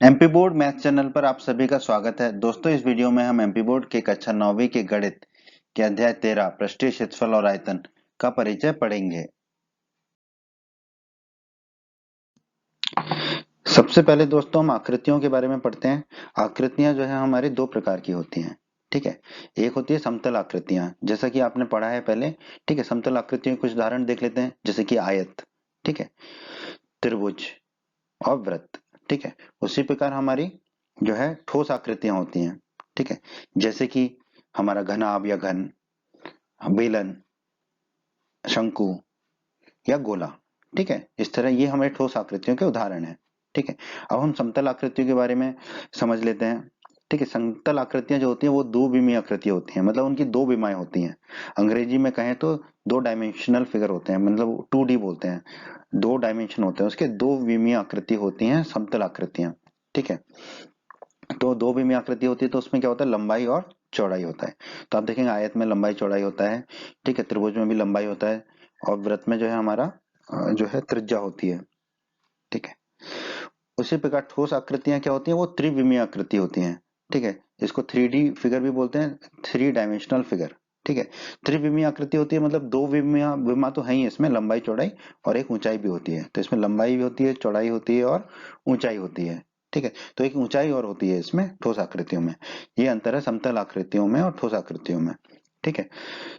MP board math channel पर आप सभी का स्वागत है। दोस्तों, इस वीडियो में हम एमपी बोर्ड के कक्षा 9वीं के गणित के अध्याय 13 पृष्ठीय क्षेत्रफल और आयतन का परिचय पढ़ेंगे। सबसे पहले दोस्तों हम आकृतियों के बारे में पढ़ते हैं। आकृतियां जो है हमारे दो प्रकार की होती हैं। ठीक है, एक होती है समतल आकृतियां, जैसा कि आपने पढ़ा है पहले। ठीक है, समतल आकृतियों के कुछ उदाहरण देख लेते हैं, जैसे कि आयत, ठीक है, त्रिभुज और वृत्त। ठीक है, उसी प्रकार हमारी जो है ठोस आकृतियां होती हैं। ठीक है, जैसे कि हमारा घनाभ या घन, बेलन, शंकु या गोला। ठीक है, इस तरह ये हमारे ठोस आकृतियों के उदाहरण हैं। ठीक है, अब हम समतल आकृतियों के बारे में समझ लेते हैं। ठीक है, समतल आकृतियां जो होती हैं वो दो विमीय आकृतियां होती हैं, मतलब उनकी दो विमाएं होती हैं। अंग्रेजी में कहें तो दो डायमेंशनल फिगर होते हैं, मतलब 2D बोलते हैं। दो डायमेंशन होते हैं उसके, दो विमीय आकृति होती हैं समतल आकृतियां। ठीक है, तो दो विमीय आकृति होती है तो उसमें क्या होता है, लंबाई और चौड़ाई होता है। तो आप देखेंगे आयत में लंबाई चौड़ाई होता है। ठीक है, त्रिभुज में भी लंबाई होता है और वृत्त में जो है हमारा जो है त्रिज्या होती है। ठीक है, उसी प्रकार ठोस आकृतियां क्या होती हैं, वो त्रिविमीय आकृति होती हैं। ठीक है, इसको 3D फिगर भी बोलते हैं, 3 डायमेंशनल फिगर। ठीक है, त्रिविमीय आकृति होती है मतलब दो विमा विमा तो है ही, इसमें लंबाई चौड़ाई और एक ऊंचाई भी होती है। तो इसमें लंबाई भी होती है, चौड़ाई होती है और ऊंचाई होती है। ठीक है, तो एक ऊंचाई और होती है इसमें ठोस आकृतियों में। ये अंतर है समतल आकृतियों में और ठोस आकृतियों में। ठीक है,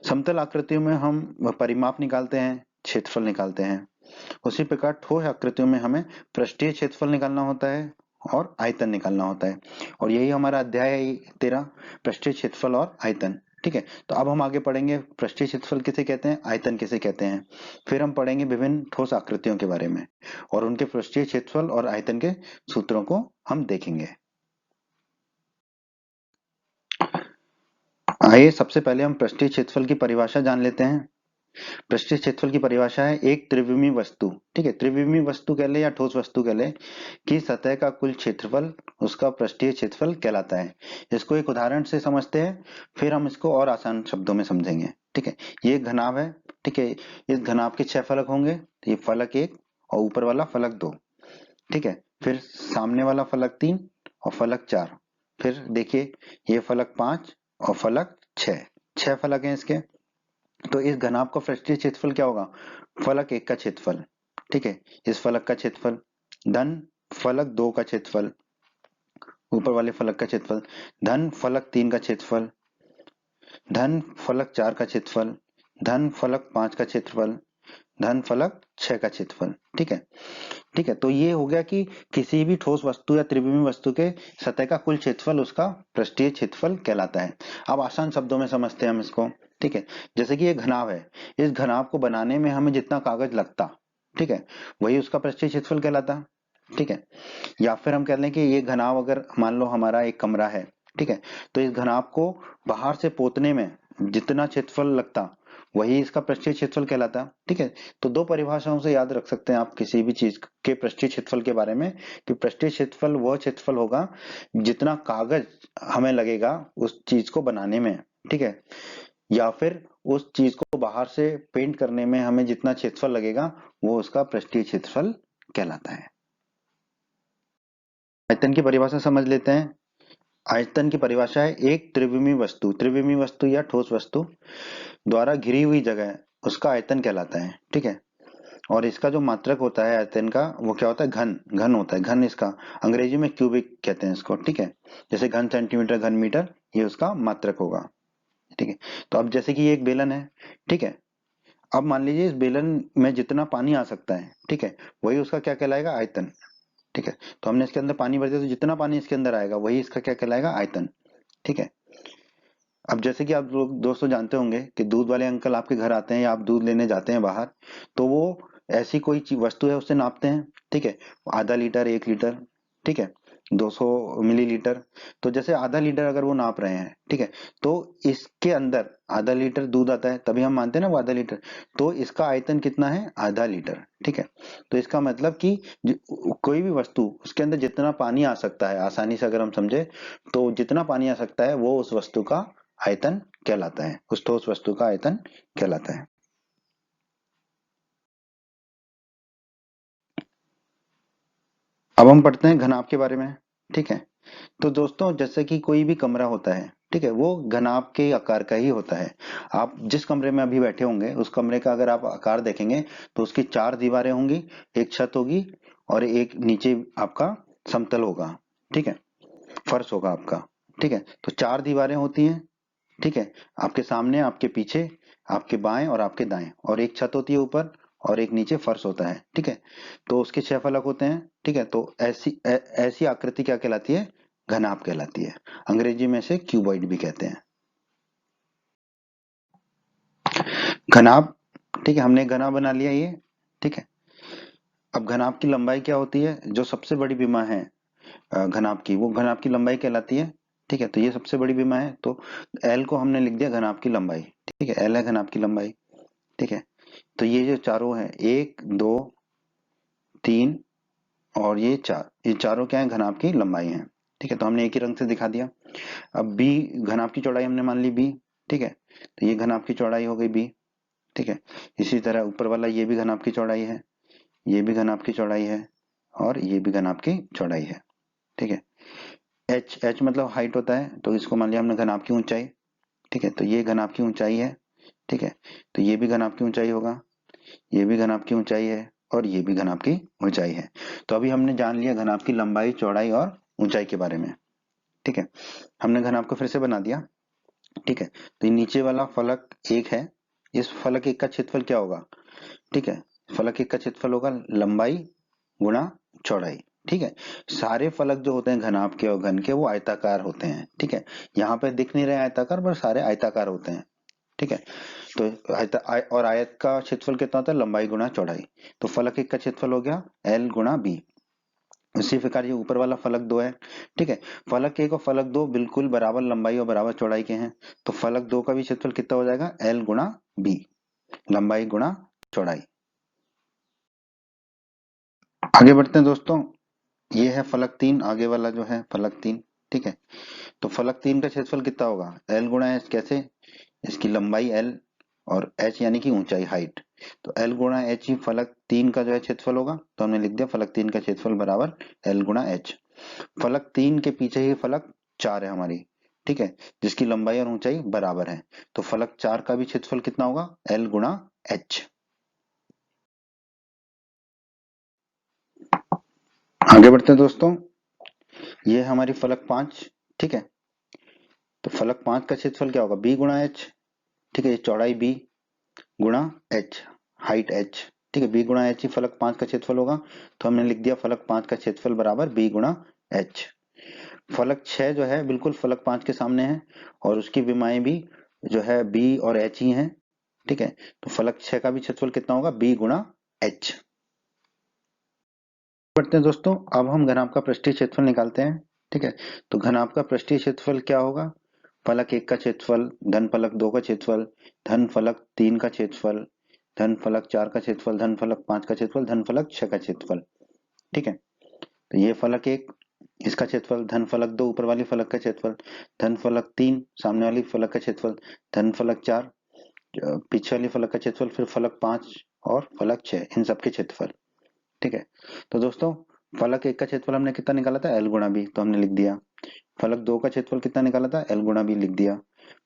समतल आकृतियों में हम परिमाप निकालते हैं, क्षेत्रफल निकालते हैं। उसी प्रकार ठोस आकृतियों में हमें पृष्ठीय क्षेत्रफल निकालना होता है और आयतन निकालना होता है। और यही हमारा अध्याय है 13, पृष्ठीय क्षेत्रफल और आयतन। ठीक है, तो अब हम आगे पढ़ेंगे पृष्ठीय क्षेत्रफल किसे कहते हैं, आयतन किसे कहते हैं। फिर हम पढ़ेंगे विभिन्न ठोस आकृतियों के बारे में और उनके पृष्ठीय क्षेत्रफल और आयतन के सूत्रों को हम देखेंगे। आइए सबसे पहले हम पृष्ठीय क्षेत्रफल की परिभाषा जान लेते हैं। पृष्ठीय क्षेत्रफल की परिभाषा है एक त्रिविमीय वस्तु, ठीक है, त्रिविमीय वस्तु कह ले या ठोस वस्तु कह ले, की सतह का कुल क्षेत्रफल उसका पृष्ठीय क्षेत्रफल कहलाता है। इसको एक उदाहरण से समझते हैं, फिर हम इसको और आसान शब्दों में समझेंगे। ठीक है, ये एक घनाभ है। ठीक है, इस घनाभ के 6 फलक होंगे, ये फलक 1 और ऊपर वाला फलक 2। ठीक है, फिर सामने वाला फलक 3 और फलक 4। फिर देखिए ये फलक 5 और फलक 6, 6 फलक हैं इसके। तो इस घनाभ का पृष्ठीय क्षेत्रफल क्या होगा, फलक 1 का क्षेत्रफल। ठीक है, इस फलक का क्षेत्रफल धन फलक 2 का क्षेत्रफल, ऊपर वाले फलक का क्षेत्रफल धन फलक 3 का क्षेत्रफल, धन फलक 4 का क्षेत्रफल, धन फलक 5 का क्षेत्रफल, धन फलक 6 का क्षेत्रफल। ठीक है, ठीक है, तो ये हो गया कि किसी भी ठोस वस्तु या त्रिविमीय वस्तु के सतह का कुल क्षेत्रफल उसका पृष्ठीय क्षेत्रफल कहलाता है। अब आसान शब्दों में समझते हैं हम इसको। ठीक है, जैसे कि ये घनाभ है, इस घनाभ को बनाने में हमें जितना कागज लगता, ठीक है, वही उसका पृष्ठीय क्षेत्रफल कहलाता। ठीक है, या फिर हम कह लें कि ये घनाभ अगर मान लो हमारा एक कमरा है, ठीक है, तो इस घनाभ को बाहर से पोतने में जितना क्षेत्रफल लगता वही इसका पृष्ठीय क्षेत्रफल कहलाता। ठीक है, तो दो परिभाषाओं से याद रख सकते हैं आप किसी भी चीज के पृष्ठीय क्षेत्रफल के बारे में, कि पृष्ठीय क्षेत्रफल वह क्षेत्रफल होगा जितना कागज हमें लगेगा उस चीज को बनाने में। ठीक है, या फिर उस चीज को बाहर से पेंट करने में हमें जितना क्षेत्रफल लगेगा वो उसका पृष्ठीय क्षेत्रफल कहलाता है। आयतन की परिभाषा समझ लेते हैं। आयतन की परिभाषा है एक त्रिविमीय वस्तु, त्रिविमीय वस्तु या ठोस वस्तु द्वारा घिरी हुई जगह उसका आयतन कहलाता है। ठीक है, और इसका जो मात्रक होता है आयतन का वो क्या होता है, घन, घन होता है। घन इसका अंग्रेजी में क्यूबिक कहते हैं इसको। ठीक है, जैसे घन सेंटीमीटर, घन मीटर, ये उसका मात्रक होगा। ठीक है, तो अब जैसे कि ये एक बेलन है, ठीक है, अब मान लीजिए इस बेलन में जितना पानी आ सकता है, ठीक है, वही उसका क्या कहलाएगा, आयतन। ठीक है, तो हमने इसके अंदर पानी भर दिया तो जितना पानी इसके अंदर आएगा वही इसका क्या कहलाएगा, आयतन। ठीक है, अब जैसे कि आप लोग दोस्तों जानते होंगे कि दूध वाले अंकल आपके घर आते हैं या आप दूध लेने जाते हैं बाहर, तो वो ऐसी कोई वस्तु है उससे नापते हैं। ठीक है, आधा लीटर, 1 लीटर, ठीक है, 200 मिलीलीटर। तो जैसे आधा लीटर अगर वो नाप रहे हैं, ठीक है, तो इसके अंदर आधा लीटर दूध आता है, तभी हम मानते हैं ना वो आधा लीटर। तो इसका आयतन कितना है, आधा लीटर। ठीक है, तो इसका मतलब कि कोई भी वस्तु उसके अंदर जितना पानी आ सकता है, आसानी से अगर हम समझे तो जितना पानी आ सकता है वो उस वस्तु का आयतन कहलाता है, उस ठोस वस्तु का आयतन कहलाता है। अब हम पढ़ते हैं घनाभ के बारे में। ठीक है। तो दोस्तों जैसे कि कोई भी कमरा होता है, ठीक है, वो घनाभ के आकार का ही होता है। आप जिस कमरे में अभी बैठे होंगे उस कमरे का अगर आप आकार देखेंगे तो उसकी 4 दीवारें होंगी, एक छत होगी और एक नीचे आपका समतल होगा, ठीक है, फर्श होगा आपका, ठीक है। तो 4 दीवारें होती हैं, ठीक है, आपके सामने, आपके पीछे, आपके बाएं और आपके दाएं, और एक छत होती है ऊपर और एक नीचे फर्श होता है, ठीक है। तो उसके 6 फलक होते हैं, ठीक है। तो ऐसी आकृति क्या कहलाती है? घनाभ कहलाती है। अंग्रेजी में इसे क्यूबॉइड भी कहते हैं। घनाभ, ठीक है, हमने घनाभ बना लिया ये, ठीक है। अब घनाभ की लंबाई क्या होती है? जो सबसे बड़ी विमा है घनाभ की, वो घनाभ की लंबाई कहलाती है, ठीक है। तो ये सबसे बड़ी विमा है, तो एल को हमने लिख दिया घनाभ की लंबाई, ठीक है, एल है घनाभ की लंबाई, ठीक है। तो ये जो चारों है, 1 2 3 और ये 4, ये चारों क्या है? घनाभ की लंबाई है, ठीक है। तो हमने एक ही रंग से दिखा दिया। अब बी, घनाभ की चौड़ाई हमने मान ली बी, ठीक है। तो ये घनाभ की चौड़ाई हो गई बी, ठीक है। इसी तरह ऊपर वाला ये भी घनाभ की चौड़ाई है, ये भी घनाभ की चौड़ाई है और ये भी घनाभ की चौड़ाई है, ठीक है। एच, एच मतलब हाइट होता है, तो इसको मान लिया हमने घनाभ की ऊंचाई, ठीक है। तो ये घनाभ की ऊंचाई है, ठीक है। तो ये भी घनाभ की ऊंचाई होगा, ये भी घनाभ की ऊंचाई है और ये भी घनाभ की ऊंचाई है। तो अभी हमने जान लिया घनाभ की लंबाई, चौड़ाई और ऊंचाई के बारे में, ठीक है। हमने घनाभ को फिर से बना दिया, ठीक है। तो ये नीचे वाला फलक 1 है, इस फलक 1 का क्षेत्रफल क्या होगा? ठीक है, फलक 1 का क्षेत्रफल होगा लंबाई गुणा चौड़ाई, ठीक है। सारे फलक जो होते हैं घनाभ के और घन के, वो आयताकार होते हैं, ठीक है। यहाँ पे दिख नहीं रहे आयताकार, पर सारे आयताकार होते हैं, ठीक है। तो और आयत का क्षेत्रफल कितना होता है? लंबाई गुणा चौड़ाई। तो फलक 1 का क्षेत्रफल हो गया एल गुणा बी। इसी प्रकार ये ऊपर वाला फलक 2 है, ठीक है। फलक 1 और फलक 2 बिल्कुल बराबर लंबाई और बराबर चौड़ाई के हैं, तो फलक 2 का भी क्षेत्रफल कितना हो जाएगा? एल गुणा बी, लंबाई गुणा चौड़ाई। आगे बढ़ते हैं दोस्तों, ये है फलक 3, आगे वाला जो है फलक 3, ठीक है। तो फलक 3 का क्षेत्रफल कितना होगा? एल गुणा एच, कैसे? इसकी लंबाई एल और एच यानी कि ऊंचाई, हाइट। तो एल गुणा एच ही फलक 3 का जो है क्षेत्रफल होगा, तो हमने लिख दिया फलक 3 का क्षेत्रफल बराबर एल गुणा एच। फलक 3 के पीछे ही फलक 4 है हमारी, ठीक है, जिसकी लंबाई और ऊंचाई बराबर है। तो फलक 4 का भी क्षेत्रफल कितना होगा? एल गुणा एच। आगे बढ़ते हैं दोस्तों, ये है हमारी फलक 5, ठीक है। तो फलक 5 का क्षेत्रफल क्या होगा? बी गुणा एच, ठीक है, ये चौड़ाई बी गुणा एच, हाइट एच, ठीक है। बी गुणा एच ही फलक 5 का क्षेत्रफल होगा, तो हमने लिख दिया फलक 5 का क्षेत्रफल बराबर बी गुणा एच। फलक 6 जो है बिल्कुल फलक 5 के सामने है और उसकी विमाएं भी जो है बी और एच ही हैं, ठीक है। तो फलक 6 का भी क्षेत्रफल कितना होगा? बी गुणा एच। बढ़ते हैं दोस्तों, अब हम घनाभ का पृष्ठीय क्षेत्रफल निकालते हैं, ठीक है। तो घनाभ का पृष्ठीय क्षेत्रफल क्या होगा? फलक 1 का क्षेत्रफल धन फलक 2 का क्षेत्रफल धन फलक 3 का क्षेत्रफल धन फलक 4 का क्षेत्रफल धन फलक 5 का क्षेत्रफल धन फलक 6 का क्षेत्रफल, ठीक है। तो ये फलक 1, इसका क्षेत्रफल धन फलक 2, ऊपर वाली फलक का क्षेत्रफल धन फलक 3, सामने वाली फलक का क्षेत्रफल धन फलक 4, पीछे वाली फलक का क्षेत्रफल, फिर फलक 5 और फलक 6, इन सब के क्षेत्रफल, ठीक है। तो दोस्तों फलक 1 का क्षेत्रफल हमने कितना निकाला था? एल गुणा बी, तो हमने लिख दिया। फलक 2 का क्षेत्रफल कितना निकाला था? एल गुणा बी, लिख दिया।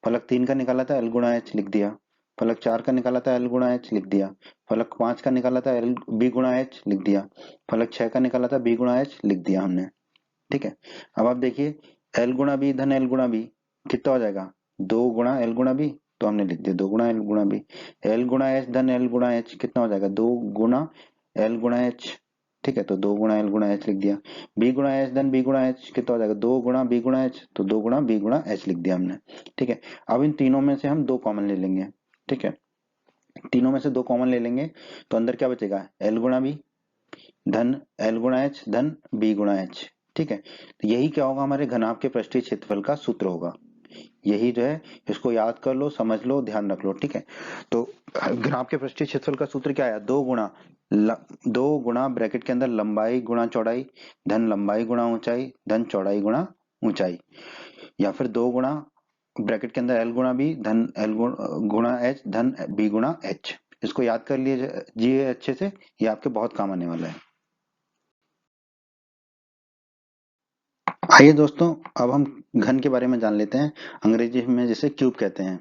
फलक 3 का निकाला था? एल गुणा एच, लिख दिया। फलक 4 का निकाला था? एल गुणा एच, लिख दिया। फलक 5 का निकाला था? एल बी गुणा एच, लिख दिया। फलक 6 का निकाला था? बी गुणा एच, लिख दिया हमने, ठीक है। अब आप देखिए, एल गुणा बी धन एल गुणा बी कितना हो जाएगा? 2 गुणा एल गुणा बी, तो हमने लिख दिया 2 गुणा एल गुणा बी। एल गुणा एच धन एल गुणा एच कितना हो जाएगा? 2 गुणा एल गुणा एच, ठीक है। तो 2 गुणा एल गुणा एच लिख दिया। बी गुणा एच धन बी गुणा एच कितना हो जाएगा? 2 गुणा बी गुणा एच, तो 2 गुणा बी गुणा एच लिख दिया हमने, ठीक है। अब इन तीनों में से हम 2 कॉमन ले लेंगे, ठीक है। तीनों में से 2 कॉमन ले लेंगे तो अंदर क्या बचेगा? एल गुणा बी धन एल गुणा एच धन बी गुणा एच, ठीक है। तो यही क्या होगा? हमारे घनाभ के पृष्ठीय क्षेत्रफल का सूत्र होगा। यही जो है, इसको याद कर लो, समझ लो, ध्यान रख लो, ठीक है। तो घनाभ के पृष्ठीय क्षेत्रफल का सूत्र क्या आया? 2 गुणा ब्रैकेट के अंदर लंबाई गुणा चौड़ाई धन लंबाई गुणा ऊंचाई धन चौड़ाई गुणा ऊंचाई, या फिर 2 गुणा ब्रैकेट के अंदर एल गुणा बी धन एल गुणा एच धन बी गुणा एच। इसको याद कर लीजिए अच्छे से, ये आपके बहुत काम आने वाला है। आइए दोस्तों, अब हम घन के बारे में जान लेते हैं। अंग्रेजी में जिसे क्यूब कहते हैं।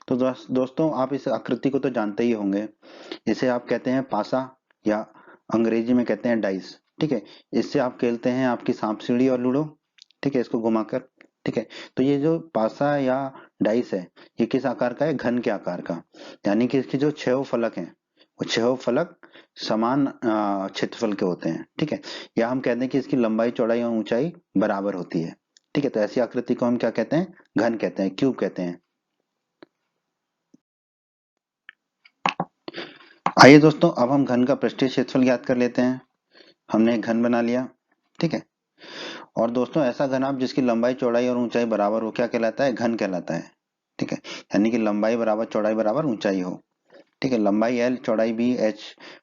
तो दोस्तों, आप इस आकृति को तो जानते ही होंगे। इसे आप कहते हैं पासा, या अंग्रेजी में कहते हैं डाइस। ठीक है, इससे आप खेलते हैं आपकी सांप सीढ़ी और लूडो। ठीक है, इसको घुमाकर। ठीक है, तो ये जो पासा या डाइस है, ये किस आकार का है? घन के आकार का। यानी कि इसके जो छह फलक हैं, वो छह फलक समान क्षेत्रफल के होते हैं। ठीक है, या हम कहते हैं कि इसकी लंबाई चौड़ाई और ऊंचाई बराबर होती है। ठीक है, तो ऐसी आकृति को हम क्या कहते हैं? घन कहते हैं, क्यूब कहते हैं। आइए दोस्तों, अब हम घन का पृष्ठीय क्षेत्रफल ज्ञात कर लेते हैं। हमने एक घन बना लिया। ठीक है, और दोस्तों ऐसा घन आप जिसकी लंबाई चौड़ाई और ऊंचाई बराबर हो, क्या कहलाता है? घन कहलाता है। ठीक है, यानी कि लंबाई बराबर चौड़ाई बराबर ऊंचाई हो। ठीक है, लंबाई एल, चौड़ाई बी, एच,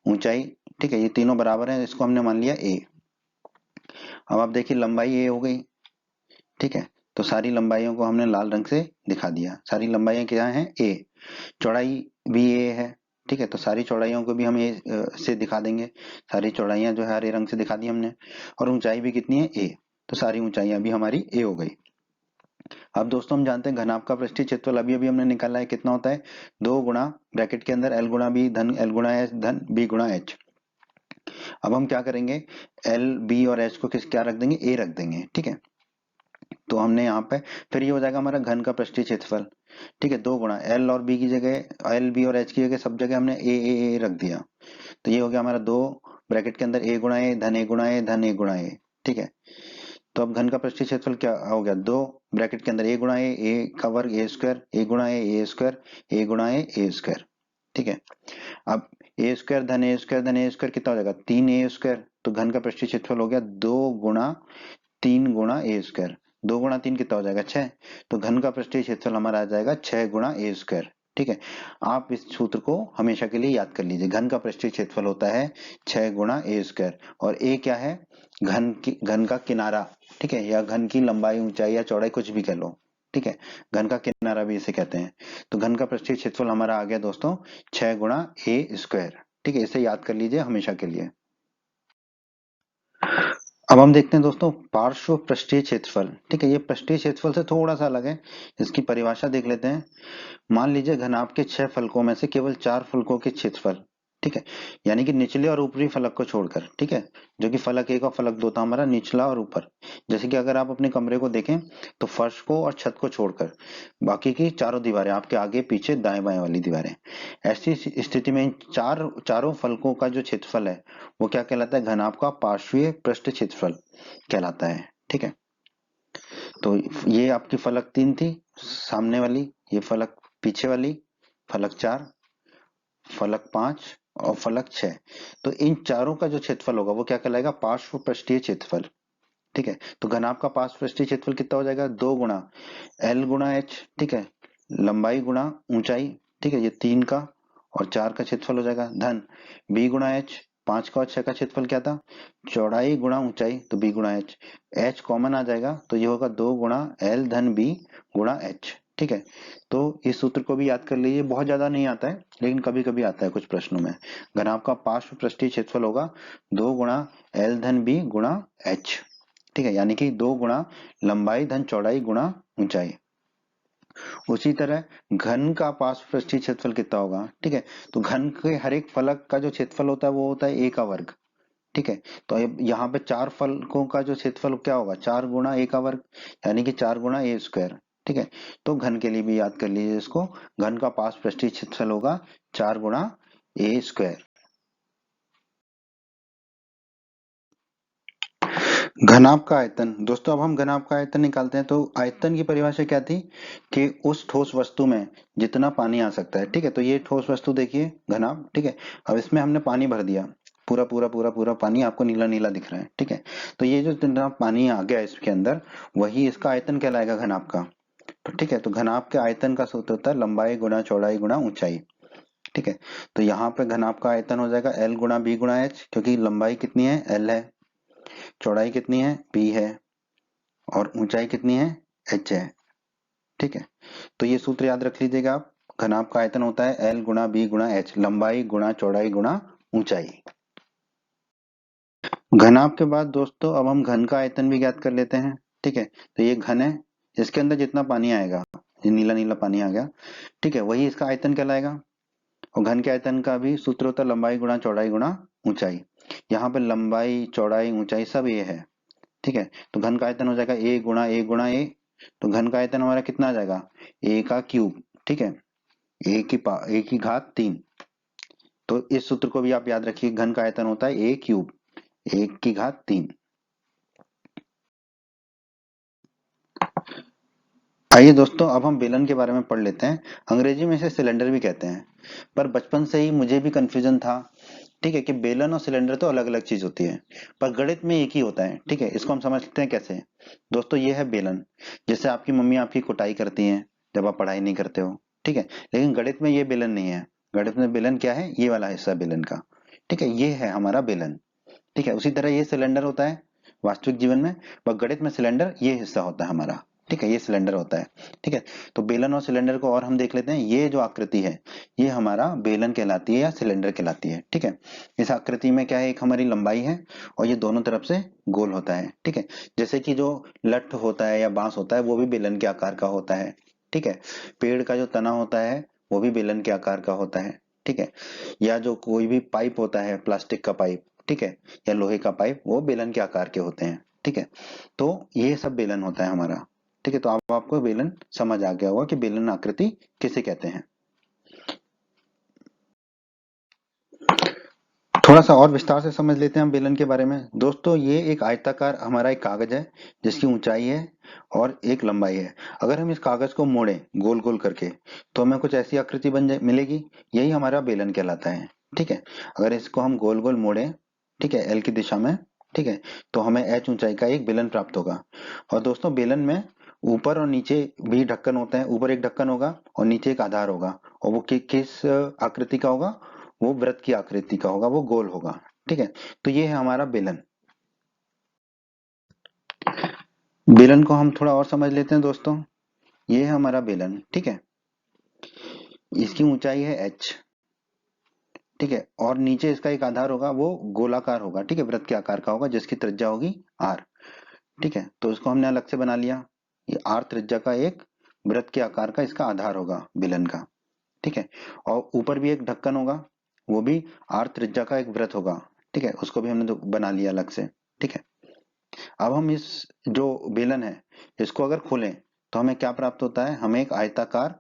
ऊंचाई। ठीक है, ये तीनों बराबर है, इसको हमने मान लिया ए। अब आप देखिए, लंबाई ए हो गई। ठीक है, तो सारी लंबाइयों को हमने लाल रंग से दिखा दिया। सारी लंबाइयां क्या हैं? ए। चौड़ाई भी ए है। ठीक है, तो सारी चौड़ाइयों को भी हम ए से दिखा देंगे। सारी चौड़ाइयां जो है हरे रंग से दिखा दी हमने। और ऊंचाई भी कितनी है? ए। तो सारी ऊंचाइयां भी हमारी ए हो गई। अब दोस्तों हम जानते हैं घनाभ का पृष्ठीय क्षेत्रफल अभी अभी हमने निकाला है, कितना होता है? 2 गुणा ब्रैकेट के अंदर एल गुणा बी धन एल गुणा एच धन बी गुणा एच। अब हम क्या करेंगे? एल बी और एच को किस क्या रख देंगे? ए रख देंगे। ठीक है, तो हमने यहाँ पे फिर ये हो जाएगा हमारा घन का पृष्ठीय क्षेत्रफल। ठीक है, 2 गुणा एल और बी की जगह, एल बी और एच की जगह सब जगह हमने ए रख दिया। तो ये हो गया हमारा 2 ब्रैकेट के अंदर ए गुणा ए धन ए गुणा ए धन ए गुणा ए। ठीक है, तो अब घन का पृष्ठीय क्षेत्रफल क्या हो गया? 2 ब्रैकेट के अंदर ए गुणा ए का वर्ग ए स्क्वायर, ए गुणा ए स्क्वायर, ए गुणा ए स्क्वायर। ठीक है, अब ए स्क्वायर धन ए स्क्वायर धन ए स्क्वायर कितना हो जाएगा? 3 ए स्क्वायर। तो घन का पृष्ठीय क्षेत्रफल हो गया 2 गुणा 3 गुणा ए स्क्वायर। 2 गुणा 3 कितना हो जाएगा? 6। तो घन का पृष्ठीय क्षेत्रफल हमारा आ जाएगा 6 गुणा ए स्क्वायर। ठीक है, आप इस सूत्र को हमेशा के लिए याद कर लीजिए। घन का पृष्ठीय क्षेत्रफल होता है 6 गुणा ए स्क्वायर। और ए क्या है? घन का किनारा। ठीक है, या घन की लंबाई, ऊंचाई या चौड़ाई, कुछ भी कह लो। ठीक है, घन का किनारा भी इसे कहते हैं। तो घन का पृष्ठीय क्षेत्रफल हमारा आ गया दोस्तों 6 गुणा ए स्क्वायर। ठीक है, इसे याद कर लीजिए हमेशा के लिए। अब हम देखते हैं दोस्तों पार्श्व पृष्ठीय क्षेत्रफल। ठीक है, ये पृष्ठीय क्षेत्रफल से थोड़ा सा अलग है। इसकी परिभाषा देख लेते हैं। मान लीजिए घनाभ के 6 फलकों में से केवल 4 फलकों के क्षेत्रफल। ठीक है, यानी कि निचले और ऊपरी फलक को छोड़कर। ठीक है, जो कि फलक 1 और फलक 2 था हमारा, निचला और ऊपर। जैसे कि अगर आप अपने कमरे को देखें तो फर्श को और छत को छोड़कर बाकी की चारों दीवारें, आपके आगे पीछे दाएं बाएं वाली दीवारें, ऐसी स्थिति में इन चारों फलकों का जो क्षेत्रफल है वो क्या कहलाता है? घनाभ का पार्श्वीय पृष्ठ क्षेत्रफल कहलाता है। ठीक है, तो ये आपकी फलक 3 थी सामने वाली, ये फलक पीछे वाली, फलक 4, फलक 5 और फलक 6। तो इन चारों का जो क्षेत्रफल होगा वो क्या कहलाएगा? पार्श्व पृष्ठीय क्षेत्रफल। ठीक है, तो घनाभ का पार्श्व पृष्ठीय क्षेत्रफल कितना हो जाएगा? 2 गुणा एल गुणा एच। ठीक है, लंबाई गुणा ऊंचाई। ठीक है, ये 3 का और 4 का क्षेत्रफल हो जाएगा, धन बी गुणा एच। 5 का और 6 का क्षेत्रफल क्या था? चौड़ाई गुणा ऊंचाई, तो बी गुणा एच। एच कॉमन आ जाएगा, तो ये होगा 2 गुणा एल धन बी गुणा एच। ठीक है, तो इस सूत्र को भी याद कर लीजिए। बहुत ज्यादा नहीं आता है, लेकिन कभी कभी आता है कुछ प्रश्नों में। घनाभ का पार्श्व पृष्ठीय क्षेत्रफल होगा 2 गुणा एल धन बी गुणा एच। ठीक है, यानी कि 2 गुणा लंबाई धन चौड़ाई गुणा ऊंचाई। उसी तरह घन का पार्श्व पृष्ठीय क्षेत्रफल कितना होगा? ठीक है, तो घन के हर एक फलक का जो क्षेत्रफल होता है वो होता है ए का वर्ग। ठीक है, तो अब यहाँ पे 4 फलकों का जो क्षेत्रफल क्या होगा? 4 गुणा ए का वर्ग, यानी कि 4 गुणा ए स्क्वायर। ठीक है, तो घन के लिए भी याद कर लीजिए इसको। घन का पार्श्व पृष्ठीय क्षेत्रफल होगा 4 गुणा ए स्क्वायर। घनाभ का आयतन। दोस्तों अब हम घनाभ का आयतन निकालते हैं। तो आयतन की परिभाषा क्या थी? कि उस ठोस वस्तु में जितना पानी आ सकता है। ठीक है, तो ये ठोस वस्तु देखिए घनाभ। ठीक है, अब इसमें हमने पानी भर दिया, पूरा पूरा पूरा पूरा पानी आपको नीला नीला दिख रहा है। ठीक है, तो ये जो जितना पानी आ गया इसके अंदर, वही इसका आयतन कहलाएगा घनाभ का। तो ठीक है, तो घनाभ के आयतन का सूत्र होता है लंबाई गुणा चौड़ाई गुणा ऊंचाई। ठीक है, तो यहाँ पे घनाभ का आयतन हो जाएगा एल गुणा बी गुणा एच, क्योंकि लंबाई कितनी है? एल है, चौड़ाई कितनी है? बी है, और ऊंचाई कितनी है? एच है। ठीक है, तो ये सूत्र याद रख लीजिएगा आप। घनाभ का आयतन होता है एल गुणा बी गुणा एच, लंबाई गुणा चौड़ाई गुणा ऊंचाई। घनाभ के बाद दोस्तों अब हम घन का आयतन भी ज्ञात कर लेते हैं। ठीक है, तो ये घन है, इसके अंदर जितना पानी आएगा, ये नीला नीला पानी आ गया, ठीक है, वही इसका आयतन कहलाएगा। और घन के आयतन का भी सूत्र होता है लंबाई गुणा चौड़ाई गुणा ऊंचाई। यहाँ पे लंबाई चौड़ाई ऊंचाई सब ये है, ठीक है। तो घन का आयतन हो जाएगा ए गुणा ए गुणा ए। तो घन का आयतन हमारा कितना आ जाएगा, ए का क्यूब, ठीक है, ए की घात 3। तो इस सूत्र को भी आप याद रखिए, घन का आयतन होता है ए क्यूब, ए की घात 3। आइए दोस्तों, अब हम बेलन के बारे में पढ़ लेते हैं। अंग्रेजी में इसे सिलेंडर भी कहते हैं, पर बचपन से ही मुझे भी कंफ्यूजन था, ठीक है, कि बेलन और सिलेंडर तो अलग अलग चीज होती है, पर गणित में एक ही होता है, ठीक है। इसको हम समझते हैं कैसे। दोस्तों ये है बेलन, जैसे आपकी मम्मी आपकी कुटाई करती हैं जब आप पढ़ाई नहीं करते हो, ठीक है। लेकिन गणित में ये बेलन नहीं है। गणित में बेलन क्या है, ये वाला हिस्सा बेलन का, ठीक है, ये है हमारा बेलन, ठीक है। उसी तरह ये सिलेंडर होता है वास्तविक जीवन में, पर गणित में सिलेंडर ये हिस्सा होता है हमारा, ठीक है, ये सिलेंडर होता है, ठीक है। तो बेलन और सिलेंडर को और हम देख लेते हैं। ये जो आकृति है ये हमारा बेलन कहलाती है या सिलेंडर कहलाती है, ठीक है। इस आकृति में क्या है, एक हमारी लंबाई है और ये दोनों तरफ से गोल होता है, ठीक है। जैसे कि जो लठ होता है या बांस होता है वो भी बेलन के आकार का होता है, ठीक है। पेड़ का जो तना होता है वो भी बेलन के आकार का होता है, ठीक है। या जो कोई भी पाइप होता है, प्लास्टिक का पाइप, ठीक है, या लोहे का पाइप, वो बेलन के आकार के होते हैं, ठीक है। तो ये सब बेलन होता है हमारा, ठीक है। तो अब आपको बेलन समझ आ गया होगा कि बेलन आकृति किसे कहते हैं। थोड़ा सा और विस्तार से समझ लेते हैं हम बेलन के बारे में। दोस्तों ये एक आयताकार हमारा एक कागज है जिसकी ऊंचाई है और एक लंबाई है। अगर हम इस कागज को मोड़ें गोल गोल करके तो हमें कुछ ऐसी आकृति बन जाए मिलेगी, यही हमारा बेलन कहलाता है, ठीक है। अगर इसको हम गोल गोल मोड़ें, ठीक है, एल की दिशा में, ठीक है, तो हमें एच ऊंचाई का एक बेलन प्राप्त होगा। और दोस्तों बेलन में ऊपर और नीचे भी ढक्कन होता है, ऊपर एक ढक्कन होगा और नीचे एक आधार होगा, और वो किस आकृति का होगा, वो वृत्त की आकृति का होगा, वो गोल होगा, ठीक है। तो ये है हमारा बेलन। बेलन को हम थोड़ा और समझ लेते हैं दोस्तों। ये है हमारा बेलन, ठीक है, इसकी ऊंचाई है h, ठीक है, और नीचे इसका एक आधार होगा, वो गोलाकार होगा, ठीक है, वृत्त के आकार का होगा जिसकी त्रिज्या होगी r, ठीक है। तो इसको हमने अलग से बना लिया, ये r त्रिज्या का एक वृत्त के आकार का इसका आधार होगा बेलन का, ठीक है। और ऊपर भी एक ढक्कन होगा, वो भी r त्रिज्या का एक वृत्त होगा, ठीक है, उसको भी हमने बना लिया अलग से, ठीक है। अब हम इस जो बेलन है इसको अगर खोलें तो हमें क्या प्राप्त होता है, हमें एक आयताकार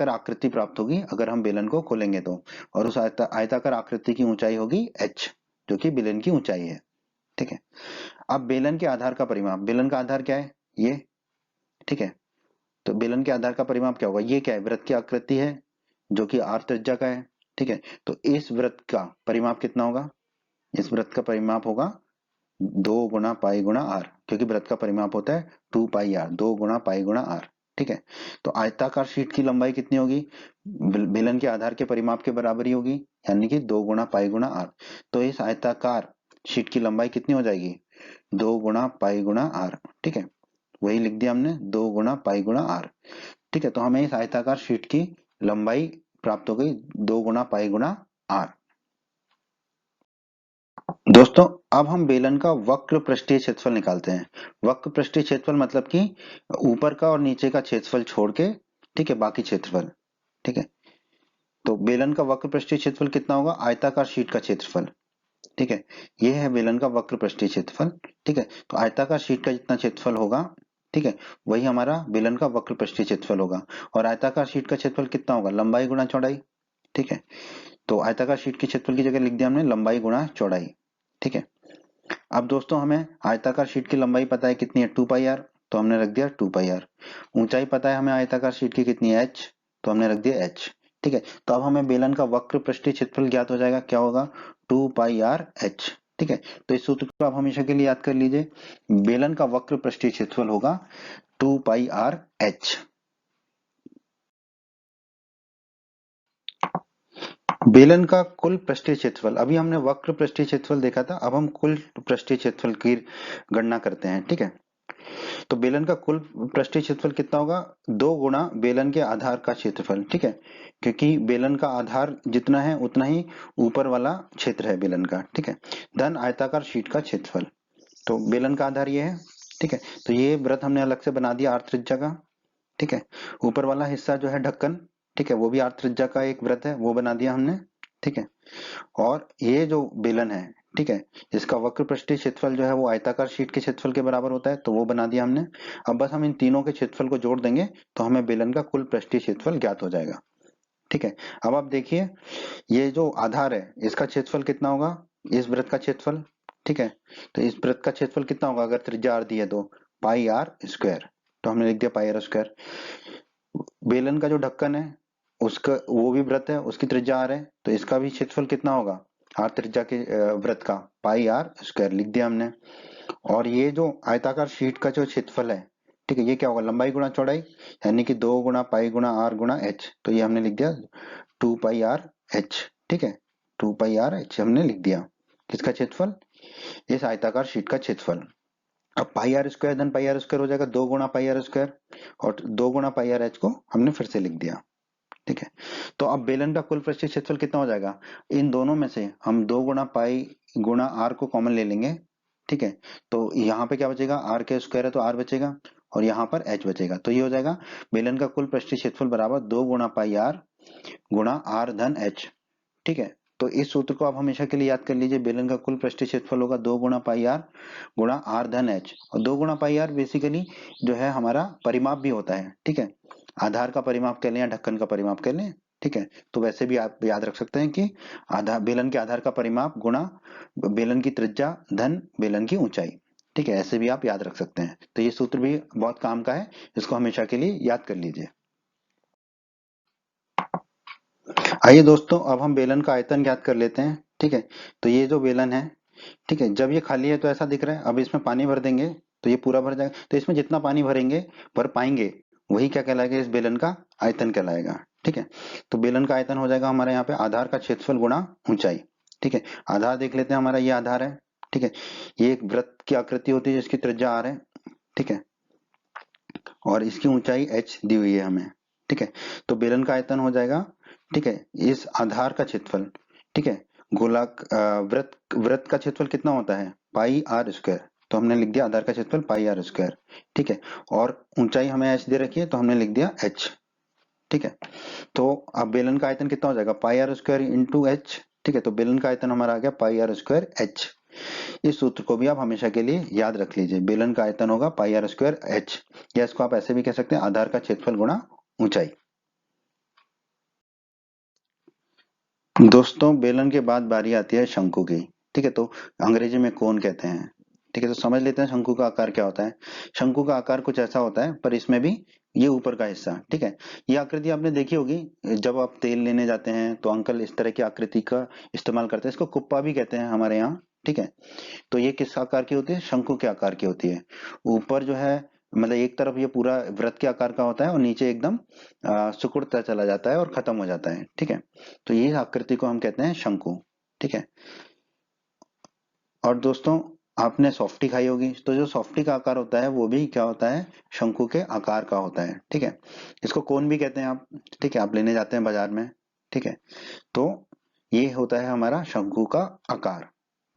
आकृति प्राप्त होगी अगर हम बेलन को खोलेंगे तो। और उस आयताकार आकृति की ऊंचाई होगी h, जो कि बेलन की ऊंचाई है, ठीक है। अब बेलन के आधार का परिमाप, बेलन का आधार क्या है, ये, ठीक है। तो बेलन के आधार का परिमाप क्या होगा, ये क्या है, वृत्त की आकृति है जो कि r त्रिज्या का है, ठीक है। तो इस वृत्त का परिमाप कितना होगा, इस वृत्त का परिमाप होगा 2 गुणा पाई गुणा आर, क्योंकि वृत्त का परिमाप होता है 2 पाई आर, 2 गुणा पाई गुणा आर, ठीक है। तो आयताकार शीट की लंबाई कितनी होगी, बेलन के आधार के परिमाप के बराबर ही होगी, यानी कि 2 गुणा पाई गुणा आर। तो इस आयताकार शीट की लंबाई कितनी हो जाएगी, 2 गुणा पाई गुणा आर, ठीक है, वही लिख दिया हमने, 2 गुणा पाई गुणा आर, ठीक है। तो हमें इस आयताकार शीट की लंबाई प्राप्त हो गई 2 गुणा पाई गुणा आर। दोस्तों अब हम बेलन का वक्र पृष्ठीय क्षेत्रफल निकालते हैं। वक्र पृष्ठीय क्षेत्रफल मतलब कि ऊपर का और नीचे का क्षेत्रफल छोड़ के, ठीक है, बाकी क्षेत्रफल, ठीक है। तो बेलन का वक्र पृष्ठीय क्षेत्रफल कितना होगा, आयताकार शीट का क्षेत्रफल, ठीक है, ये है बेलन का वक्र पृष्ठीय क्षेत्रफल, ठीक है। तो आयताकार शीट का जितना क्षेत्रफल होगा, ठीक है, वही हमारा बेलन का वक्र पृष्ठीय क्षेत्रफल होगा। और आयताकार शीट का क्षेत्रफल कितना होगा, लंबाई गुणा चौड़ाई, ठीक है। तो आयताकार शीट के क्षेत्रफल की जगह लिख दिया हमने लंबाई गुणा चौड़ाई, ठीक है। अब दोस्तों हमें आयताकार शीट की लंबाई पता है कितनी है, 2 पाई आर, तो हमने रख दिया 2 पाई आर। ऊंचाई पता है हमें आयताकार शीट की कितनी है, h, तो हमने रख दिया h, ठीक है। तो अब हमें बेलन का वक्र पृष्ठीय क्षेत्रफल ज्ञात हो जाएगा, क्या होगा, 2 पाई आर h, ठीक है। तो इस सूत्र को आप हमेशा के लिए याद कर लीजिए, बेलन का वक्र पृष्ठीय क्षेत्रफल होगा 2 पाई आर h। बेलन का कुल पृष्ठीय क्षेत्रफल, अभी हमने वक्र पृष्ठीय क्षेत्रफल देखा था, अब हम कुल पृष्ठीय क्षेत्रफल की गणना करते हैं, ठीक है। तो बेलन का कुल पृष्ठीय क्षेत्रफल कितना होगा, 2 गुणा बेलन के आधार का क्षेत्रफल, ठीक है, क्योंकि बेलन का आधार जितना है उतना ही ऊपर वाला क्षेत्र है बेलन का, ठीक है, धन आयताकार शीट का क्षेत्रफल। तो बेलन का आधार ये है, ठीक है। तो ये वृत्त हमने अलग से बना दिया आर त्रिज्या का, ठीक है। ऊपर वाला हिस्सा जो है ढक्कन, ठीक है, वो भी आर त्रिज्या का एक वृत्त है, वो बना दिया हमने, ठीक है। और ये जो बेलन है, ठीक है, इसका वक्र पृष्ठीय क्षेत्रफल जो है वो आयताकार शीट के क्षेत्रफल के बराबर होता है, तो वो बना दिया हमने। अब बस हम इन तीनों के क्षेत्रफल को जोड़ देंगे तो हमें बेलन का कुल पृष्ठीय क्षेत्रफल ज्ञात हो जाएगा, ठीक है। अब आप देखिए, ये जो आधार है इसका क्षेत्रफल कितना होगा, इस वृत्त का क्षेत्रफल, ठीक है। तो इस वृत्त का क्षेत्रफल कितना होगा अगर त्रिज्या आर दी है तो पाई आर स्क्वायर, तो हमने लिख दिया पाई आर स्क्वायर। बेलन का जो ढक्कन है उसका वो भी वृत्त है, उसकी त्रिज्या आर है, तो इसका भी क्षेत्रफल कितना होगा आर त्रिज्या के वृत्त का पाई आर स्क्वायर लिख दिया हमने। और ये जो आयताकार शीट का जो क्षेत्रफल है, ठीक है, ये क्या होगा लंबाई गुणा चौड़ाई, यानी कि 2 गुणा पाई गुणा आर गुणा एच, तो ये हमने लिख दिया 2 पाई आर एच, ठीक है, 2 पाई आर एच हमने लिख दिया। किसका क्षेत्रफल, इस आयताकार शीट का क्षेत्रफल। अब पाई आर स्क्वायर धन पाई आर स्क्वायर हो जाएगा 2 गुणा पाई आर स्क्वायर, और 2 गुणा पाई आर एच को हमने फिर से लिख दिया, ठीक है। तो अब बेलन का कुल पृष्ठीय क्षेत्रफल कितना हो जाएगा, इन दोनों में से हम 2 गुणा पाई गुणा आर को कॉमन ले लेंगे, ठीक है। तो यहाँ पे क्या बचेगा, आर के स्क्वायर है तो आर बचेगा, और यहाँ पर एच बचेगा, तो ये हो जाएगा बेलन का कुल पृष्ठीय क्षेत्रफल बराबर 2 गुणा पाई आर गुणा आर धन एच, ठीक है। तो इस सूत्र को आप हमेशा के लिए याद कर लीजिए, बेलन का कुल पृष्ठीय क्षेत्रफल होगा 2 गुणा पाई आर गुणा आर धन एच, और 2 गुणा पाई आर बेसिकली जो है हमारा परिमाप भी होता है, ठीक है। आधार का परिमाप कर लें या ढक्कन का परिमाप कर लें, ठीक है। तो वैसे भी आप याद रख सकते हैं कि आधार बेलन के आधार का परिमाप गुणा बेलन की त्रिज्या धन बेलन की ऊंचाई, ठीक है, ऐसे भी आप याद रख सकते हैं। तो ये सूत्र भी बहुत काम का है, इसको हमेशा के लिए याद कर लीजिए। आइए दोस्तों, अब हम बेलन का आयतन ज्ञात कर लेते हैं, ठीक है। तो ये जो बेलन है, ठीक है, जब ये खाली है तो ऐसा दिख रहा है, अब इसमें पानी भर देंगे तो ये पूरा भर जाएगा, तो इसमें जितना पानी भरेंगे भर पाएंगे वही क्या कहलाएगा, इस बेलन का आयतन कहलाएगा, ठीक है। तो बेलन का आयतन हो जाएगा हमारे यहाँ पे आधार का क्षेत्रफल गुणा ऊंचाई, ठीक है। आधार देख लेते हैं, हमारा ये आधार है, ठीक है। ये एक वृत्त की आकृति होती है जिसकी त्रिज्या आर है, ठीक है, और इसकी ऊंचाई एच दी हुई है हमें, ठीक है। तो बेलन का आयतन हो जाएगा, ठीक है, इस आधार का क्षेत्रफल, ठीक है, गोलाक वृत्त वृत्त का क्षेत्रफल कितना होता है पाई आर स्क्वायर, तो हमने लिख दिया आधार का क्षेत्रफल पाई आर स्क्वायर, ठीक है। और ऊंचाई हमें एच दे रखी है तो हमने लिख दिया एच, ठीक है। तो अब बेलन का आयतन कितना हो जाएगा पाई आर स्क्वायर इंटू एच, ठीक है। तो बेलन का आयतन हमारा आ गया पाई आर स्क्वायर एच। इस सूत्र को भी आप हमेशा के लिए याद रख लीजिए, बेलन का आयतन होगा पाई आर स्क्वायर एच, या इसको आप ऐसे भी कह सकते हैं आधार का क्षेत्रफल गुणा ऊंचाई। दोस्तों बेलन के बाद बारी आती है शंकु की, ठीक है। तो अंग्रेजी में कोन कहते हैं, ठीक है। तो समझ लेते हैं शंकु का आकार क्या होता है। शंकु का आकार कुछ ऐसा होता है, पर इसमें भी ये ऊपर का हिस्सा, ठीक है, ये आकृति आपने देखी होगी, जब आप तेल लेने जाते हैं तो अंकल इस तरह की आकृति का इस्तेमाल करते हैं, इसको कुप्पा भी कहते हैं हमारे यहाँ, ठीक है। तो ये किस आकार की होती है, शंकु के आकार की होती है। ऊपर जो है मतलब एक तरफ ये पूरा वृत्त के आकार का होता है और नीचे एकदम सिकुड़ता चला जाता है और खत्म हो जाता है, ठीक है। तो ये आकृति को हम कहते हैं शंकु, ठीक है। और दोस्तों आपने सॉफ्टी खाई होगी, तो जो सॉफ्टी का आकार होता है वो भी क्या होता है, शंकु के आकार का होता है, ठीक है। इसको कोन भी कहते हैं आप, ठीक है, आप लेने जाते हैं बाजार में, ठीक है। तो ये होता है हमारा शंकु का आकार,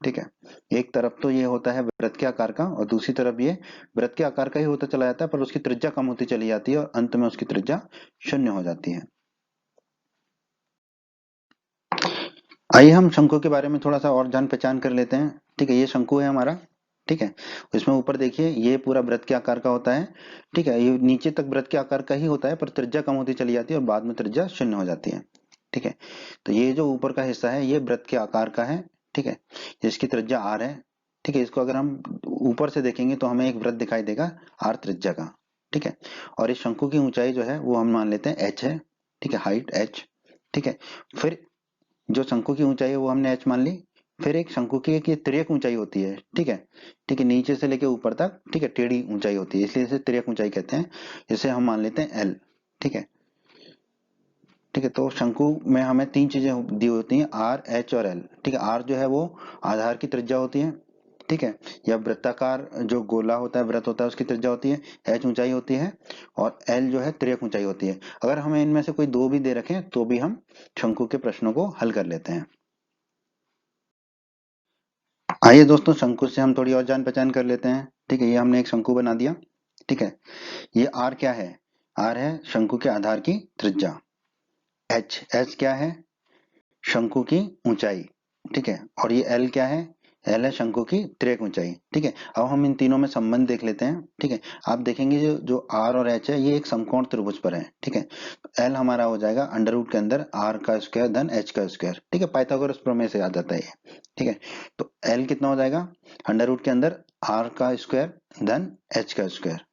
ठीक है। एक तरफ तो ये होता है वृत्त के आकार का, और दूसरी तरफ ये वृत्त के आकार का ही होता चला जाता है, पर उसकी त्रिज्या कम होती चली जाती है और अंत में उसकी त्रिज्या शून्य हो जाती है। आइए हम शंकु के बारे में थोड़ा सा और जान पहचान कर लेते हैं, ठीक है। ये शंकु है हमारा, ठीक है। इसमें ऊपर देखिए ये पूरा वृत्त के आकार का होता है, ठीक है। ये नीचे तक वृत्त के आकार का ही होता है, पर त्रिज्या कम होती चली जाती है और बाद में त्रिज्या शून्य हो जाती है, ठीक है। तो ये जो ऊपर का हिस्सा है ये वृत्त के आकार का है, ठीक है, जिसकी त्रिज्या आर है, ठीक है। इसको अगर हम ऊपर से देखेंगे तो हमें एक वृत्त दिखाई देगा आर त्रिज्या का, ठीक है। और इस शंकु की ऊंचाई जो है वो हम मान लेते हैं एच है, ठीक है, हाइट एच, ठीक है। फिर जो शंकु की ऊंचाई है वो हमने एच मान ली। फिर एक शंकु की एक ये तिर्यक ऊंचाई होती है, ठीक है, ठीक है, नीचे से लेके ऊपर तक, ठीक है, टेढ़ी ऊंचाई होती है, इसलिए इसे तिर्यक ऊंचाई कहते हैं। इसे हम मान लेते हैं एल, ठीक है, ठीक है। तो शंकु में हमें तीन चीजें दी होती हैं, आर एच और एल, ठीक है। आर जो है वो आधार की त्रिज्या होती है, ठीक है, या वृत्ताकार जो गोला होता है वृत्त होता है उसकी त्रिज्या होती है, एच ऊंचाई होती है, और एल जो है तिर्यक ऊंचाई होती है। अगर हमें इनमें से कोई दो भी दे रखें तो भी हम शंकु के प्रश्नों को हल कर लेते हैं। आइए दोस्तों शंकु से हम थोड़ी और जान पहचान कर लेते हैं, ठीक है, ये हमने एक शंकु बना दिया। ठीक है, ये आर क्या है? आर है शंकु के आधार की त्रिज्या। एच क्या है? शंकु की ऊंचाई। ठीक है, और ये एल क्या है? एल है शंकु की तिर्यक ऊंचाई। ठीक है, अब हम इन तीनों में संबंध देख लेते हैं। ठीक है, आप देखेंगे जो जो आर और एच है ये एक समकोण त्रिभुज पर है। ठीक है, एल हमारा हो जाएगा अंडर रूट के अंदर आर का स्क्वायर धन एच का स्क्वायर। ठीक है, पाइथागोरस प्रमेय से याद आता है ये। ठीक है, तो एल कितना हो जाएगा? अंडर रूट के अंदर आर का स्क्वायर धन एच का स्क्वायर।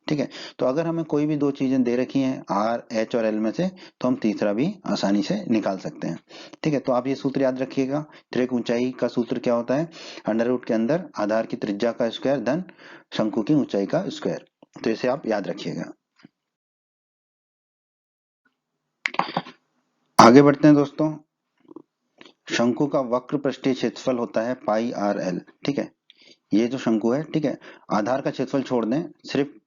ठीक है, तो अगर हमें कोई भी दो चीजें दे रखी हैं आर एच और एल में से, तो हम तीसरा भी आसानी से निकाल सकते हैं। ठीक है, तो आप ये सूत्र याद रखिएगा। त्रिक ऊंचाई का सूत्र क्या होता है? अंडर रूट के अंदर आधार की त्रिज्या का स्क्वायर धन शंकु की ऊंचाई का स्क्वायर। तो इसे आप याद रखिएगा। आगे बढ़ते हैं दोस्तों। शंकु का वक्र पृष्ठीय क्षेत्रफल होता है पाई आर एल। ठीक है, ये जो शंकु है, ठीक है, आधार का क्षेत्रफल छोड़ दें, सिर्फ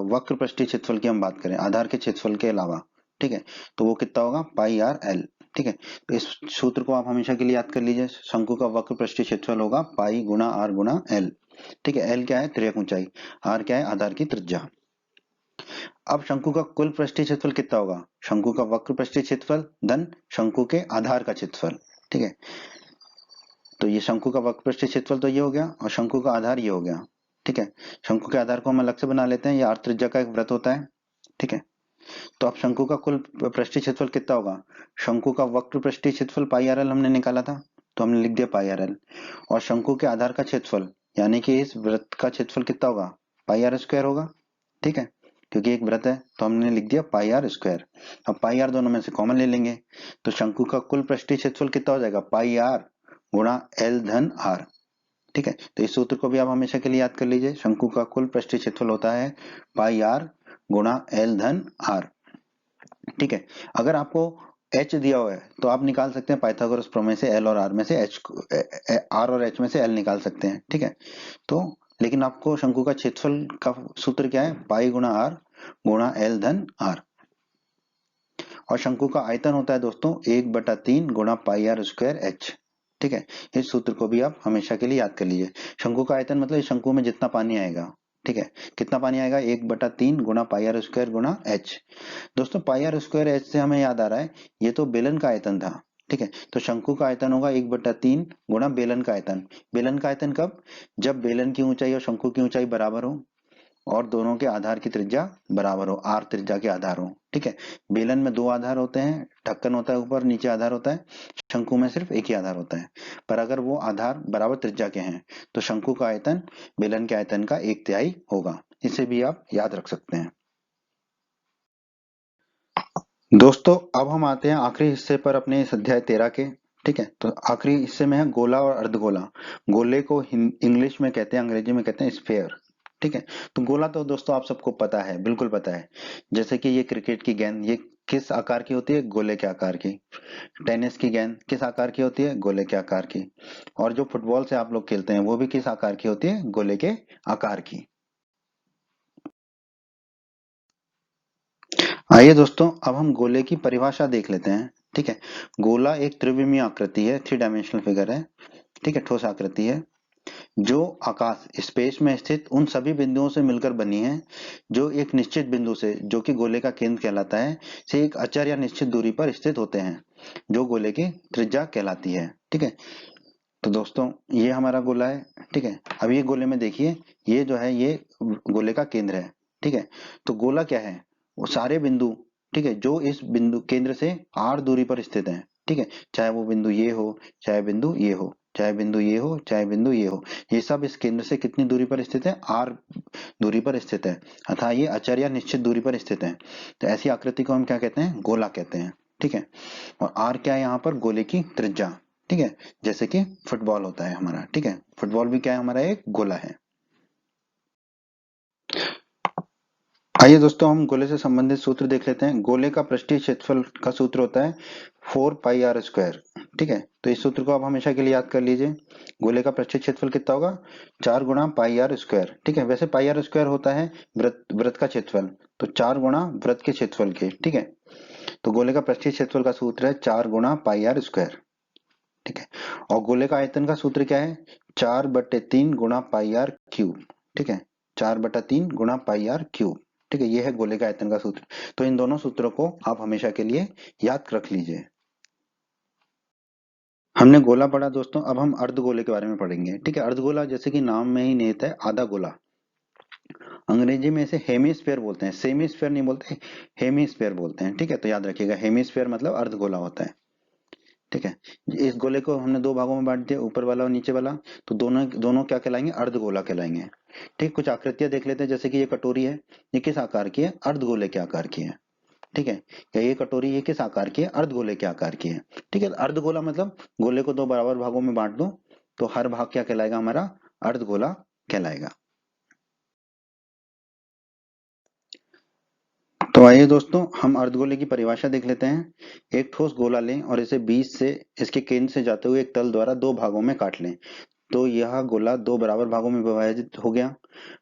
वक्र पृष्ठीय क्षेत्रफल की हम बात करें, आधार के क्षेत्रफल के अलावा। ठीक है, तो वो कितना होगा? पाई आर एल। ठीक है, तो इस सूत्र को आप हमेशा के लिए याद कर लीजिए। शंकु का वक्र पृष्ठीय क्षेत्रफल होगा पाई गुणा आर गुणा एल। ठीक है, एल क्या है? तिर्यक ऊंचाई। आर क्या है? आधार की त्रिज्या। अब शंकु का कुल पृष्ठीय क्षेत्रफल कितना होगा? शंकु का वक्र पृष्ठीय क्षेत्रफल धन शंकु के आधार का क्षेत्रफल। ठीक है, तो ये शंकु का वक्र पृष्ठीय क्षेत्रफल तो ये हो गया, और शंकु का आधार ये हो गया। ठीक है, शंकु के आधार को हम अलग से बना लेते हैं। ये आर त्रिज्या का एक वृत्त होता है। ठीक है, तो अब शंकु का कुल पृष्ठीय क्षेत्रफल कितना होगा? शंकु का वक्र पृष्ठीय क्षेत्रफल पाई आर एल हमने निकाला था, तो हमने लिख दिया पाई आर एल। और शंकु के आधार का क्षेत्रफल यानी कि इस वृत्त का क्षेत्रफल कितना होगा? पाई आर स्क्वायर होगा। ठीक है, क्योंकि एक वृत्त है तो हमने लिख दिया पाई आर स्क्वायर। अब पाई आर दोनों में से कॉमन ले लेंगे, तो शंकु का कुल पृष्ठीय क्षेत्रफल कितना हो जाएगा? पाई आर गुणा एल धन आर। ठीक है, तो इस सूत्र को भी आप हमेशा के लिए याद कर लीजिए। शंकु का कुल पृष्ठीय क्षेत्रफल होता है पाई आर गुणा एल धन आर। ठीक है, अगर आपको एच दिया हुआ है तो आप निकाल सकते हैं पाइथागोरस प्रमेय से एल और आर में से एच, आर और एच में से एल निकाल सकते हैं। ठीक है, तो लेकिन आपको शंकु का क्षेत्रफल का सूत्र क्या है? पाई गुणा आर गुणा एल धन आर। और शंकु का आयतन होता है दोस्तों 1/3 गुणा पाई आर स्क्वायर एच। ठीक है, इस सूत्र को भी आप हमेशा के लिए याद कर लीजिए। शंकु का आयतन मतलब इस शंकु में जितना पानी आएगा। ठीक है, कितना पानी आएगा? 1/3 गुणा पाई आर स्क्वायर गुणा एच। दोस्तों पाई आर स्क्वायर एच से हमें याद आ रहा है, ये तो बेलन का आयतन था। ठीक है, तो शंकु का आयतन होगा 1/3 गुणा बेलन का आयतन। बेलन का आयतन कब? जब बेलन की ऊंचाई और शंकु की ऊंचाई बराबर हो, और दोनों के आधार की त्रिज्या बराबर हो, आर त्रिज्या के आधार हो। ठीक है, बेलन में दो आधार होते हैं, ढक्कन होता है ऊपर, नीचे आधार होता है। शंकु में सिर्फ एक ही आधार होता है। पर अगर वो आधार बराबर त्रिज्या के हैं तो शंकु का आयतन बेलन के आयतन का 1/3 होगा। इसे भी आप याद रख सकते हैं। दोस्तों अब हम आते हैं आखिरी हिस्से पर अपने इस अध्याय 13 के। ठीक है, तो आखिरी हिस्से में है गोला और अर्धगोला। गोले को इंग्लिश में कहते हैं, अंग्रेजी में कहते हैं स्फेयर। ठीक है, तो गोला तो दोस्तों आप सबको पता है, बिल्कुल पता है। जैसे कि ये क्रिकेट की गेंद, ये किस आकार की होती है? गोले के आकार की। टेनिस की गेंद किस आकार की होती है? गोले के आकार की। और जो फुटबॉल से आप लोग खेलते हैं वो भी किस आकार की होती है? गोले के आकार की। आइए दोस्तों अब हम गोले की परिभाषा देख लेते हैं। ठीक है, गोला एक त्रिविमीय आकृति है, 3 डायमेंशनल फिगर है। ठीक है, ठोस आकृति है जो आकाश स्पेस में स्थित उन सभी बिंदुओं से मिलकर बनी है जो एक निश्चित बिंदु से, जो कि गोले का केंद्र कहलाता है, से एक अचर या निश्चित दूरी पर स्थित होते हैं, जो गोले की त्रिज्या कहलाती है। ठीक है, तो दोस्तों ये हमारा गोला है। ठीक है, अब ये गोले में देखिए, ये जो है ये गोले का केंद्र है। ठीक है, तो गोला क्या है? वो सारे बिंदु, ठीक है, जो इस बिंदु केंद्र से आर दूरी पर स्थित हैं। ठीक है, चाहे वो बिंदु ये हो, चाहे बिंदु ये हो, चाहे बिंदु ये हो, चाहे बिंदु ये हो, ये सब इस केंद्र से कितनी दूरी पर स्थित है? आर दूरी पर स्थित है, अतः ये अचर या निश्चित दूरी पर स्थित है। तो ऐसी आकृति को हम क्या कहते हैं? गोला कहते हैं। ठीक है, और आर क्या है यहाँ पर? गोले की त्रिज्या। ठीक है, जैसे कि फुटबॉल होता है हमारा। ठीक है, फुटबॉल भी क्या है? हमारा एक गोला है। आइए दोस्तों हम गोले से संबंधित सूत्र देख लेते हैं। गोले का पृष्ठीय क्षेत्रफल का सूत्र होता है 4 पाई आर स्क्वायर। ठीक है, तो इस सूत्र को आप हमेशा के लिए याद कर लीजिए। गोले का पृष्ठीय क्षेत्रफल कितना होगा? 4 गुणा पाई आर स्क्वायर। ठीक है, वैसे पाई आर स्क्वायर होता है वृत्त का क्षेत्रफल, तो 4 गुणा वृत्त के क्षेत्रफल के। ठीक है, तो गोले का पृष्ठीय क्षेत्रफल का सूत्र है 4 गुणा पाई आर स्क्वायर। ठीक है, और गोले का आयतन का सूत्र क्या है? 4/3 गुणा पाई आर क्यूब। ठीक है, 4/3 गुणा पाई आर क्यूब। ठीक है, ये है गोले का आयतन का सूत्र। तो इन दोनों सूत्रों को आप हमेशा के लिए याद रख लीजिए। हमने गोला पढ़ा दोस्तों, अब हम अर्धगोले के बारे में पढ़ेंगे। ठीक है, अर्धगोला जैसे कि नाम में ही निहित है, आधा गोला। अंग्रेजी में इसे हेमिस्फेयर बोलते हैं, सेमिस्फेयर नहीं बोलते, हेमिस्फेयर बोलते हैं। ठीक है, तो याद रखिएगा, हेमिस्फेयर मतलब अर्धगोला होता है। ठीक है, इस गोले को हमने दो भागों में बांट दिया, ऊपर वाला और नीचे वाला। तो दोनों दोनों क्या कहलाएंगे? अर्धगोला कहलाएंगे। ठीक, कुछ आकृतियां देख लेते हैं, जैसे कि ये कटोरी है, ये किस आकार की है? अर्धगोले के आकार की है। ठीक है, या ये कटोरी ये किस आकार की है? अर्धगोले के आकार की है। ठीक है, अर्धगोला मतलब गोले को दो बराबर भागों में बांट दो, तो हर भाग क्या कहलाएगा? हमारा अर्धगोला कहलाएगा। तो आइए दोस्तों, हम अर्धगोले की परिभाषा देख लेते हैं। एक ठोस गोला लें और इसे बीच से, इसके केंद्र से जाते हुए एक तल द्वारा दो भागों में काट लें। तो यह गोला दो बराबर भागों में विभाजित हो गया।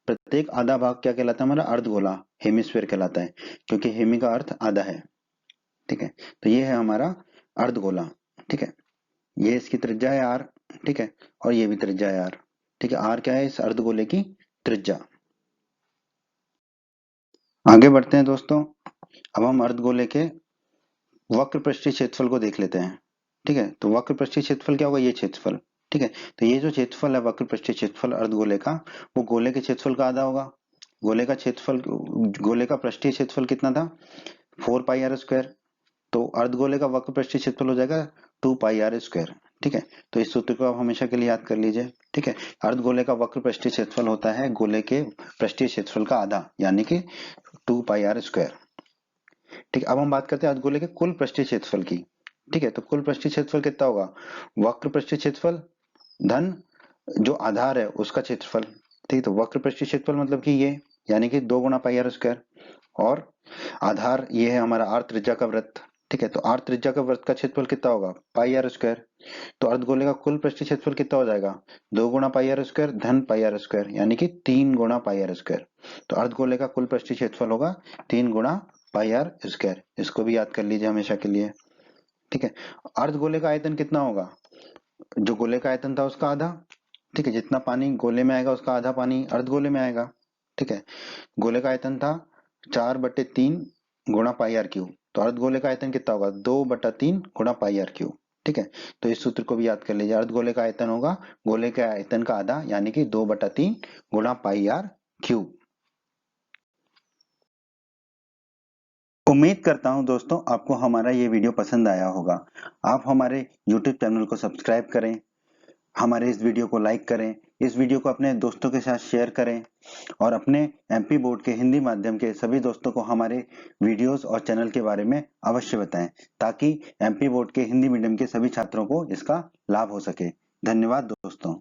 प्रत्येक आधा भाग क्या कहलाता है? हमारा अर्धगोला, हेमिस्फीयर कहलाता है, क्योंकि हेमी का अर्थ आधा है। ठीक है, तो ये है हमारा अर्धगोला। ठीक है, ये इसकी त्रिज्या है आर। ठीक है, और ये भी त्रिज्या है आर। ठीक है, आर क्या है इस अर्धगोले की? त्रिज्या। आगे बढ़ते हैं दोस्तों, अब हम अर्धगोले के वक्र पृष्ठीय क्षेत्रफल को देख लेते हैं। ठीक है, तो वक्र पृष्ठीय क्षेत्रफल क्या होगा? ये क्षेत्रफल। ठीक है, तो ये जो क्षेत्रफल है वक्र पृष्ठीय क्षेत्रफल अर्धगोले का, वो गोले के क्षेत्रफल का आधा होगा। गोले का क्षेत्रफल, गोले का पृष्ठीय क्षेत्रफल कितना था? 4πr²। तो अर्धगोले का वक्र पृष्ठीय क्षेत्रफल हो जाएगा 2πr²। ठीक है, तो इस सूत्र को आप हमेशा के लिए याद कर लीजिए। ठीक है, अर्धगोले का वक्र पृष्ठीय क्षेत्रफल होता है गोले के पृष्ठीय क्षेत्रफल का आधा, यानी कि 2πr²। ठीक है, अब हम बात करते हैं अर्धगोले के कुल पृष्ठीय क्षेत्रफल की। ठीक है, तो कुल पृष्ठीय क्षेत्रफल कितना होगा? वक्र पृष्ठीय क्षेत्रफल धन जो आधार है उसका क्षेत्रफल। ठीक है, तो वक्र पृष्ठीय क्षेत्रफल मतलब कि ये, यानी कि 2 गुणा πr²। और आधार ये है हमारा आर त्रिज्या का वृत्त। ठीक है, तो आर त्रिज्या का वृत्त का क्षेत्रफल कितना होगा? πr²। तो अर्धगोले का कुल पृष्ठीय क्षेत्रफल कितना हो जाएगा? 2 गुणा πr² धन πr², यानी कि 3 गुणा πr²। तो अर्धगोले का कुल पृष्ठीय क्षेत्रफल होगा 3 गुणा πr²। इसको भी याद कर लीजिए हमेशा के लिए। ठीक है, अर्धगोले का आयतन कितना होगा? जो गोले का आयतन था उसका आधा। ठीक है, जितना पानी गोले में आएगा उसका आधा पानी अर्धगोले में आएगा। ठीक है, गोले का आयतन था 4/3 गुणा πr³। तो अर्धगोले का आयतन कितना होगा? 2/3 गुणा πr³। ठीक है, तो इस सूत्र को भी याद कर लीजिए। अर्धगोले का आयतन होगा गोले के आयतन का आधा, यानी कि 2/3 गुणा πr³। उम्मीद करता हूं दोस्तों आपको हमारा ये वीडियो पसंद आया होगा। आप हमारे YouTube चैनल को सब्सक्राइब करें, हमारे इस वीडियो को लाइक करें, इस वीडियो को अपने दोस्तों के साथ शेयर करें, और अपने एमपी बोर्ड के हिंदी माध्यम के सभी दोस्तों को हमारे वीडियोस और चैनल के बारे में अवश्य बताएं, ताकि एमपी बोर्ड के हिंदी मीडियम के सभी छात्रों को इसका लाभ हो सके। धन्यवाद दोस्तों।